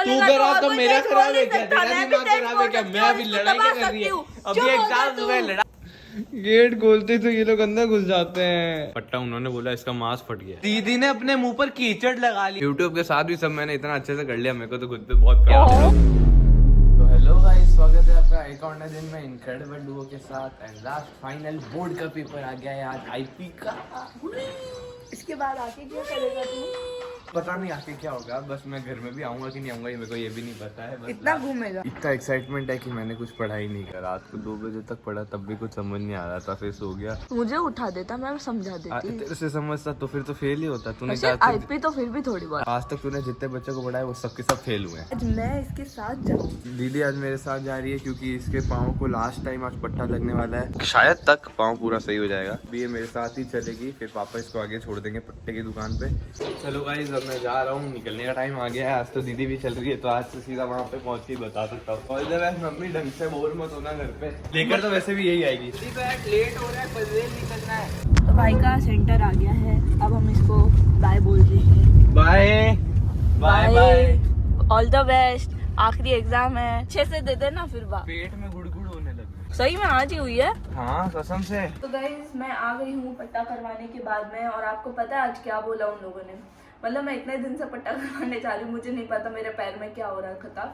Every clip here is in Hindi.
बोलेगा करा तो कोई मेरा तेज खराब बोल है नहीं क्या? सकता, तेरा मैं भी दिमाग तेज खराब बोल है क्या? सकती मैं हूँ, अभी इसको लड़ाई दबा क्या कर रही सकती है? हूँ। अभी चुप हो जा एग्जाम तू। हुआ है, लड़ा गेट खोलते तो ये लोग अंदर घुस जाते हैं। पट्टा उन्होंने बोला इसका मांस फट गया। दीदी ने अपने मुंह पर कीचड़ लगा ली। यूट्यूब के साथ भी सब मैंने इतना अच्छे से कर लिया, मेरे को तो खुद पे बहुत प्राउड है। तो हेलो गाइस, स्वागत है आपका एक और नए दिन में इनक्रेडिबल डुओ के साथ। एंड लास्ट फाइनल बोर्ड का पेपर आ गया है आज आईपी का। इसके बाद आके क्या करेगा तू? पता नहीं आके क्या होगा, बस मैं घर में भी आऊंगा कि नहीं आऊंगा ये मेरे को ये भी नहीं पता है। बस इतना घूमेगा। इतना एक्साइटमेंट है कि मैंने कुछ पढ़ा ही नहीं किया। रात को 2 बजे तक पढ़ा, तब भी कुछ समझ नहीं आ रहा था, फिर सो गया। मुझे उठा देता, मैं समझा देती। तेरे से समझता तो फिर तो फेल ही होता। तूने आईपी तो फिर भी थोड़ी बहुत। आज तक तूने जितने बच्चों को पढ़ाया वो सबके सब फेल हुए हैं। आज मैं इसके साथ जाऊँ। दीदी आज मेरे साथ जा रही है क्योंकि इसके पाँव को लास्ट टाइम आज पट्टा लगने वाला है। शायद तक पाँव पूरा सही हो जाएगा। अभी ये मेरे साथ ही चलेगी, फिर पापा इसको आगे छोड़ देंगे पट्टे की दुकान पे। चलो गाइस, अब मैं जा रहा हूँ, निकलने का टाइम आ गया है। आज तो दीदी भी चल रही है, तो आज तो सीधा वहाँ पे पहुँच के बता सकता हूँ। और इधर मम्मी ढंग से बोल मत होना घर पे, लेकर तो वैसे भी यही आएगी। लेट हो रहा है, बजेल निकलना है। तो भाई का सेंटर आ गया है, अब हम इसको बाय बोल रहे हैं। Bye bye bye, all the best. आखिरी एग्जाम है, अच्छे से दे देना फिर बा। पेट में गुड़गुड़ होने लगी। सही में आज ही हुई है। हाँ कसम से। तो गाइस मैं आ गई हूँ पट्टा करवाने के बाद में, और आपको पता है आज क्या बोला उन लोगों ने? मतलब मैं इतने दिन से पट्टा करवाने जा रही हूँ, मुझे नहीं पता मेरे पैर में क्या हो रखा था,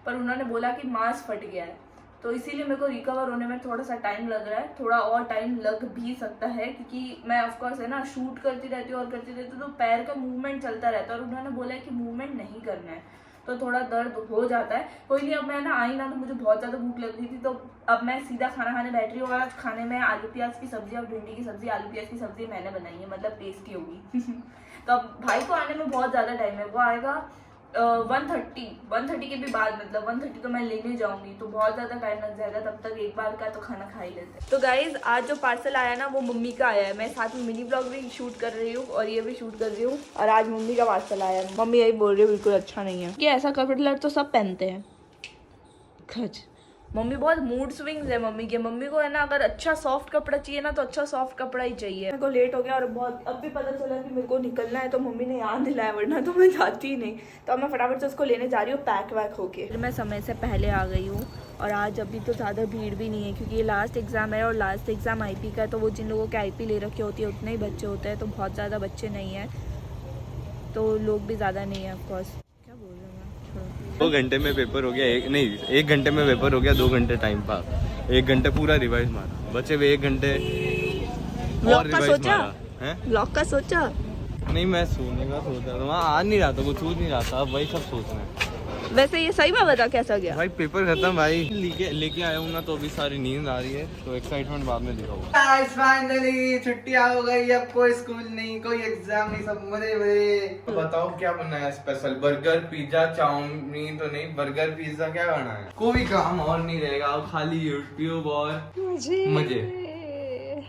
पर उन्होंने बोला कि मांस फट गया है, तो इसीलिए मेरे को रिकवर होने में थोड़ा सा टाइम लग रहा है। थोड़ा और टाइम लग भी सकता है क्योंकि मैं ऑफकोर्स है ना शूट करती रहती हूँ और करती रहती हूँ, तो पैर का मूवमेंट चलता रहता है, और उन्होंने बोला है कि मूवमेंट नहीं करना है, तो थोड़ा दर्द हो जाता है। कोई नहीं, अब मैं ना आई ना तो मुझे बहुत ज़्यादा भूख लग रही थी, तो अब मैं सीधा खाना खाने बैठ रही हूँ। और आज खाने में आलू प्याज की सब्जी और भिंडी की सब्जी, आलू प्याज की सब्जी मैंने बनाई है, मतलब टेस्टी होगी। तो अब भाई को आने में बहुत ज़्यादा टाइम है, वो आएगा 1:30 के भी बाद, मतलब 1:30 तो मैं लेने जाऊंगी, तो बहुत ज़्यादा टाइम लग जाएगा। तब तक एक बार का तो खाना खा ही लेते हैं। तो गाइज आज जो पार्सल आया ना वो मम्मी का आया है। मैं साथ में मिनी ब्लॉग भी शूट कर रही हूँ और ये भी शूट कर रही हूँ, और आज मम्मी का पार्सल आया है। मम्मी यही बोल रही है बिल्कुल अच्छा नहीं है कि ऐसा कपड़ा तो सब पहनते हैं। खच मम्मी बहुत मूड स्विंग्स है मम्मी के। मम्मी को है ना अगर अच्छा सॉफ्ट कपड़ा चाहिए ना तो अच्छा सॉफ्ट कपड़ा ही चाहिए। मेरे को लेट हो गया और बहुत अब भी पता चला कि मेरे को निकलना है, तो मम्मी ने याद दिलाया, वरना तो मैं जाती ही नहीं। तो अब मैं फटाफट से उसको लेने जा रही हूँ पैक वैक होके। फिर मैं समय से पहले आ गई हूँ, और आज अभी तो ज़्यादा भीड़ भी नहीं है क्योंकि ये लास्ट एग्ज़ाम है, और लास्ट एग्ज़ाम आईपी का है, तो वो जिन लोगों के आईपी ले रखे होती है उतने ही बच्चे होते हैं, तो बहुत ज़्यादा बच्चे नहीं हैं, तो लोग भी ज़्यादा नहीं है ऑफकोर्स। 2 घंटे में पेपर हो गया, 1 घंटे में पेपर हो गया, 2 घंटे टाइम पास, 1 घंटे पूरा रिवाइज मारा, बचे हुए 1 घंटे और रिवाइज मारा है। ब्लॉग का सोचा नहीं, मैं सोने का सोचा था, वहाँ आ नहीं रहा था, कुछ नहीं रहा था, अब वही सब सोचना है। वैसे ये सही में बता कैसा गया? भाई पेपर खत्म भाई, लेके आया हूँ ना, तो अभी सारी नींद आ रही है, तो एक्साइटमेंट बाद में दिखाऊंगा। फाइनली छुट्टियां हो गई, अब कोई स्कूल नहीं, कोई एग्जाम नहीं, सब मजे मजे। बताओ क्या बनाया स्पेशल? बर्गर पिज्जा चाउमीन तो नहीं, बर्गर पिज्जा क्या बनाया? कोई काम और नहीं रहेगा, खाली यूट्यूब और मजे।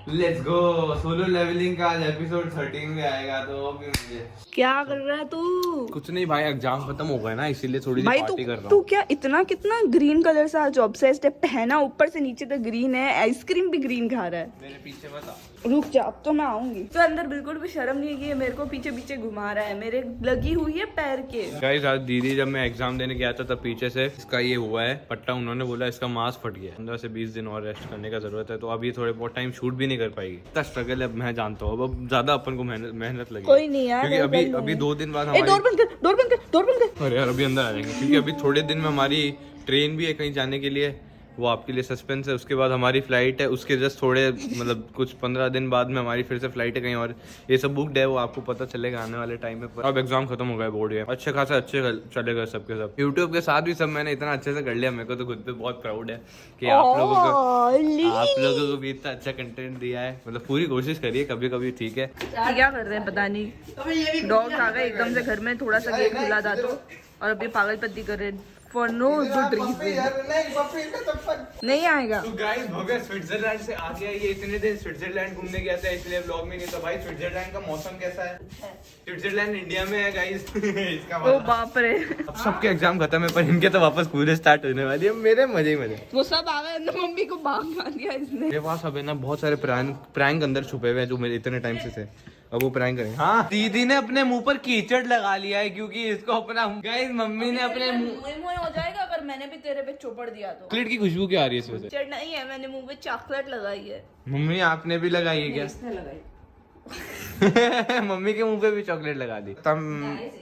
Let's go. सोलो लेवलिंग का आज एपिसोड 13 में आएगा, तो वो भी मुझे। क्या कर रहा है तू? कुछ नहीं भाई, एग्जाम खत्म हो गए ना, इसीलिए थोड़ी सी भाई पार्टी कर रहा तू हूँ। क्या इतना कितना ग्रीन कलर से आज ऑब्सेस्ड है? पहना ऊपर से नीचे तक ग्रीन है, आइसक्रीम भी ग्रीन खा रहा है। मेरे पीछे बता। रुक जा, अब तो मैं आऊंगी। तो अंदर बिल्कुल भी शर्म नहीं है कि ये मेरे को पीछे पीछे घुमा रहा है, मेरे लगी हुई है पैर के। गाइस आज दीदी जब मैं एग्जाम देने गया था तब पीछे से इसका ये हुआ है पट्टा, उन्होंने बोला इसका मांस फट गया, 15 से 20 दिन और रेस्ट करने का जरूरत है, तो अब ये थोड़े बहुत टाइम शूट भी नहीं कर पाएगी। इतना स्ट्रगल है, मैं जानता हूँ, अब ज्यादा अपन को मेहनत लगी। कोई नहीं यार, क्योंकि अभी 2 दिन बाद डोर बंद कर, डोर बंद कर, डोर बंद कर। अरे यार अभी अंदर आ जाएंगे, क्योंकि अभी थोड़े दिन में हमारी ट्रेन भी है कहीं जाने के लिए, वो आपके लिए सस्पेंस है। उसके बाद हमारी फ्लाइट है, उसके जस्ट थोड़े मतलब कुछ 15 दिन बाद में हमारी फिर से फ्लाइट है कहीं और, ये सब बुकड है, वो आपको पता चलेगा आने वाले टाइम में। अब एग्जाम खत्म हो गया, बोर्ड है अच्छे खासा अच्छे चलेगा सबके सब। यूट्यूब के साथ भी सब मैंने इतना अच्छे से कर लिया, मेरे को तो खुद पे बहुत प्राउड है कि आप लोगों को भी इतना अच्छा कंटेंट दिया है, मतलब पूरी कोशिश करिए कभी कभी, ठीक है। क्या कर रहे हैं पता नहीं, डॉग आ गए एकदम से घर में, थोड़ा सा गेट खुला था तो, और अभी पागलपत्ती कर रहे हैं फॉर नो गुड रीजन। नहीं आएगा। तो गाइस भव्य स्विट्जरलैंड से आ गया, ये इतने दिन स्विट्जरलैंड घूमने गया था इसलिए व्लॉग में नहीं था। भाई स्विट्जरलैंड का मौसम कैसा है? स्विट्जरलैंड इंडिया में है गाइस। इसका ओ बाप रे। अब सबके एग्जाम खत्म है, पर इनके तो वापस स्कूल स्टार्ट होने वाली है, मेरे मजे ही मजे। वो सब आ गए, मम्मी को बांग खा दिया इसने। मेरे पास अब है ना बहुत सारे प्रैंक अंदर छुपे हुए हैं जो मेरे इतने टाइम से थे, अब वो प्रैंक करेंगे। हाँ, दीदी ने अपने मुंह पर कीचड़ लगा लिया है क्योंकि इसको अपना गाइस मम्मी ने अपने मुंह हो जाएगा अगर मैंने भी तेरे पे चोपड़ दिया तो। चॉकलेट की खुशबू क्या आ रही है इस वजह से? चढ़ नहीं है, मैंने मुंह पे चॉकलेट लगाई है। मम्मी आपने भी लगाई है क्या? इसने लगाई। मम्मी के मुंह पे भी चॉकलेट लगा दी। हम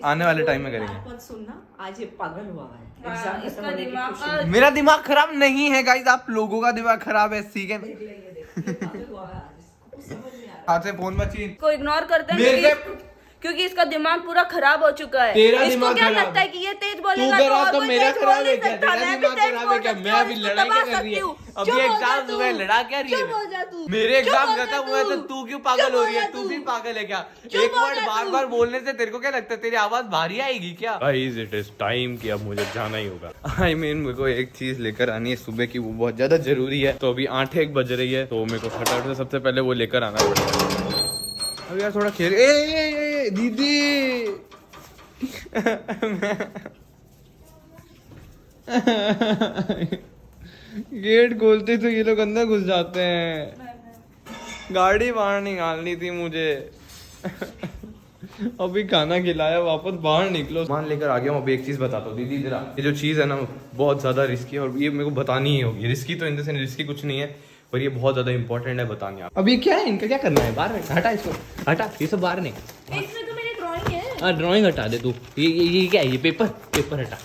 आने वाले टाइम में करेंगे। मत सुनना, आज ये पागल हुआ है। हाँ, एग्जाम खत्म इसका होने की दिमाग खुशी का मेरा दिमाग खराब नहीं है गाइस, आप लोगों का दिमाग खराब है। सीखे में। ये पागल हुआ है आज, इसको कुछ समझ नहीं आ रहा। हाथ से फोन मत छीन। को इग्नोर करते हैं मेरे क्योंकि इसका दिमाग पूरा खराब हो चुका है। तेरा इसको दिमाग क्या खराब लगता है कि ये तेज बोलेगा तू खराब और तो कोई मेरा तेज खराब बोल है नहीं क्या? सकता। तेरा मैं भी दिमाग तेज खराब बोल है क्या? सकती मैं हूँ, अभी इसको लड़ाई दबा क्या कर रही सकती है? हूँ। अभी चुप हो जा एग्जाम तू। हुआ है, लड़ा क्या रही चुप हो है? जा तू। मेरे चुप एग्जाम हो जा खत्म हुए तो तू क्यों पागल चुप हो हो रही है? जा तू तू। भी पागल है क्या? चुप एक हो वर्ड जा बार तू। बार बोलने से तेरे को क्या लगता है तेरी आवाज भारी आएगी क्या? गाइस इट इज टाइम कि अब मुझे जाना ही होगा। आई मीन मेरे को एक चीज लेकर आनी है सुबह की, वो बहुत ज्यादा जरूरी है। तो अभी 8-1 बज रही है तो मेरे को फटाफट से सबसे पहले वो लेकर आना पड़ेगा। अब यार थोड़ा खेल। ए दीदी गेट खोलते तो ये लोग अंदर घुस जाते हैं। गाड़ी बाहर निकालनी थी मुझे। अभी खाना खिलाया, वापस बाहर निकलो। सामान लेकर आ गया हूँ। अभी एक चीज बताता हूँ दीदी जरा, ये जो चीज है ना बहुत ज्यादा रिस्की है और ये मेरे को बतानी ही होगी। रिस्की तो इन सेंस रिस्की कुछ नहीं है पर ये बहुत ज्यादा इंपॉर्टेंट है बतानी। आप अब ये क्या है, इनका क्या करना है? बाहर हटा इसको, हटा ये सब बाहर नहीं। इसमें तो मेरी ड्राइंग है। हाँ ड्राइंग हटा दे तू। ये क्या है? ये पेपर हटा,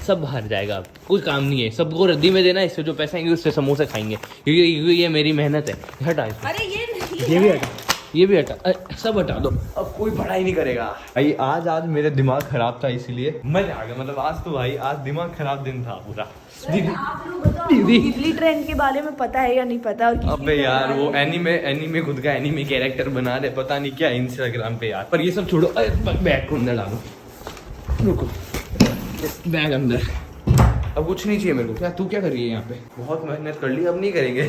सब बाहर जाएगा। अब कुछ काम नहीं है, सबको रद्दी में देना। इससे जो पैसे आएंगे उससे समोसे खाएंगे क्योंकि ये मेरी मेहनत है। हटा इसको। अरे ये नहीं ये भी हटा, ये भी हटा, सब हटा दो। अब कोई पढ़ाई नहीं करेगा भाई। आज मेरे दिमाग खराब था इसीलिए मजा आ गया। मतलब आज तो भाई आज दिमाग खराब दिन था पूरा। आप लोग बताओ, दिल्ली ट्रेंड के बारे में पता है या नहीं पता? और किसकी अबे यार ट्रेंड वो आ रही है? एनीमे खुद का एनीमे कैरेक्टर बना रहे, पता नहीं क्या इंस्टाग्राम पे यार। पर ये सब छोड़ो, बैग को अंदर डालो। रुको, बैग अंदर। अब कुछ नहीं चाहिए मेरे को। क्या तू क्या कर रही है यहाँ पे? बहुत मेहनत कर ली, अब नहीं करेंगे।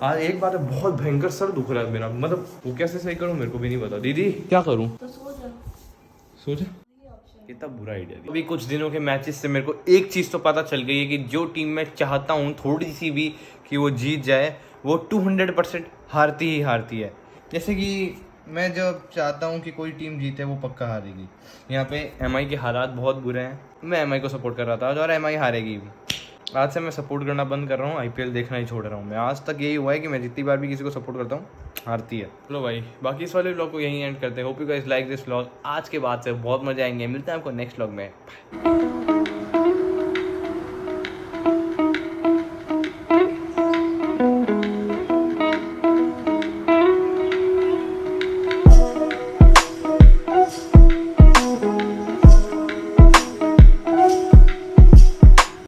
आज एक बात है, बहुत भयंकर सर दुख रहा है मेरा। मतलब वो कैसे सही करूँ मेरे को भी नहीं पता। दीदी क्या करूँ? तो सोच कितना बुरा आइडिया। अभी कुछ दिनों के मैचेस से मेरे को एक चीज तो पता चल गई है कि जो टीम मैं चाहता हूँ थोड़ी सी भी कि वो जीत जाए, वो 200% हारती ही हारती है। जैसे कि मैं जब चाहता हूँ कि कोई टीम जीते वो पक्का हारेगी। यहाँ पे एमआई के हालात बहुत बुरे हैं। मैं एमआई को सपोर्ट कर रहा था और एमआई हारेगी भी। आज से मैं सपोर्ट करना बंद कर रहा हूँ, आईपीएल देखना ही छोड़ रहा हूँ। मैं आज तक यही हुआ है कि मैं जितनी बार भी किसी को सपोर्ट करता हूँ हारती है। चलो भाई, बाकी इस वाले व्लॉग को यहीं एंड करते हैं। Hope you guys like this vlog. आज के बाद से बहुत मजा आएंगे। मिलते हैं आपको नेक्स्ट व्लॉग में।